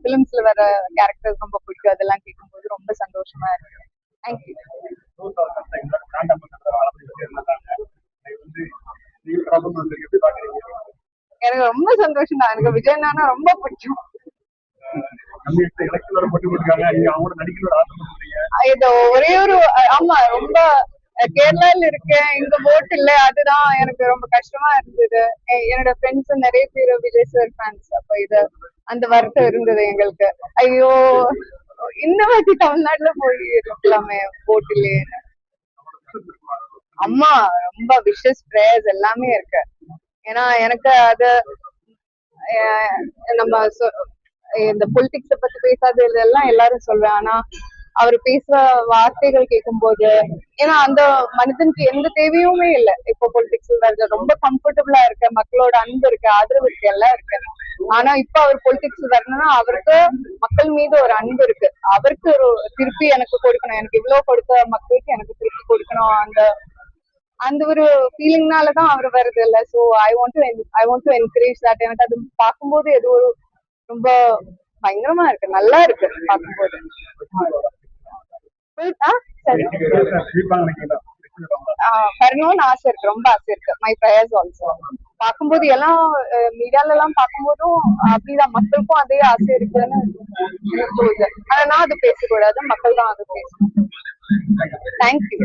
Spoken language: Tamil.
பிலிம்ஸ்ல வர கேரக்டர்ஸ் ரொம்ப பிடிக்கும். அதெல்லாம் கேட்கும்போது ரொம்ப சந்தோஷமா இருக்கு. தேங்க்யூ. எனக்கு ரொம்ப சந்தோஷம் தான். எனக்கு விஜயண்ணா ரொம்ப பிடிக்கும். இது ஒரே ஒரு ஆமா ரொம்ப கேரளால இருக்கேன், இங்க ஓட் இல்ல, அதுதான் எனக்கு ரொம்ப கஷ்டமா இருந்தது. என்னோட ஃப்ரெண்ட்ஸ் நிறைய பேர் விஜய் சார் ஃபேன்ஸ். அப்ப இது அந்த வருத்தம் இருந்தது எங்களுக்கு. ஐயோ இந்த மாதிரி தமிழ்நாட்டுல போய் இருக்கலாமே ஓட் இல்லையே. அம்மா ரொம்ப விஷஸ் பிரேயர்ஸ் எல்லாமே இருக்கு. ஏன்னா எனக்கு அது நம்ம இந்த பொலிட்டிக்ஸ பத்தி பேசாத இதெல்லாம் எல்லாரும் சொல்வேன். ஆனா அவர் பேசுற வார்த்தைகள் கேட்கும் போது, ஏன்னா அந்த மனிதனுக்கு எந்த தேவையுமே இல்லை. இப்போ பொலிட்டிக்ஸ்ல வருது, ரொம்ப கம்ஃபர்டபுளா இருக்கு, மக்களோட அன்பு இருக்கு, ஆதரவு இருக்கு, எல்லாம் இருக்கு. ஆனா இப்ப அவர் பொலிட்டிக்ஸ் வரணும்னா அவருக்கு மக்கள் மீது ஒரு அன்பு இருக்கு. அவருக்கு ஒரு திருப்பி எனக்கு கொடுக்கணும், எனக்கு இவ்வளவு கொடுத்த மக்களுக்கு எனக்கு திருப்பி கொடுக்கணும், அந்த அந்த ஒரு ஃபீலிங்னாலதான் அவர் வருது இல்ல. So I want to encourage that. எனக்கு அது பார்க்கும்போது ஏதோ ஒரு ரொம்ப பயங்கரமா இருக்கு, நல்லா இருக்கு பார்க்கும்போது. வரணும்னு ஆசை இருக்கு, ரொம்ப ஆசை இருக்கு. My prayers also. பார்க்கும்போது எல்லாம் மீடியால எல்லாம் பார்க்கும்போதும் அப்படிதான், மக்களுக்கும் அதே ஆசை இருக்குன்னு தோணுது. ஆனா நான் அது பேசக்கூடாது, மக்கள் தான் அது பேசணும். தேங்க்யூ.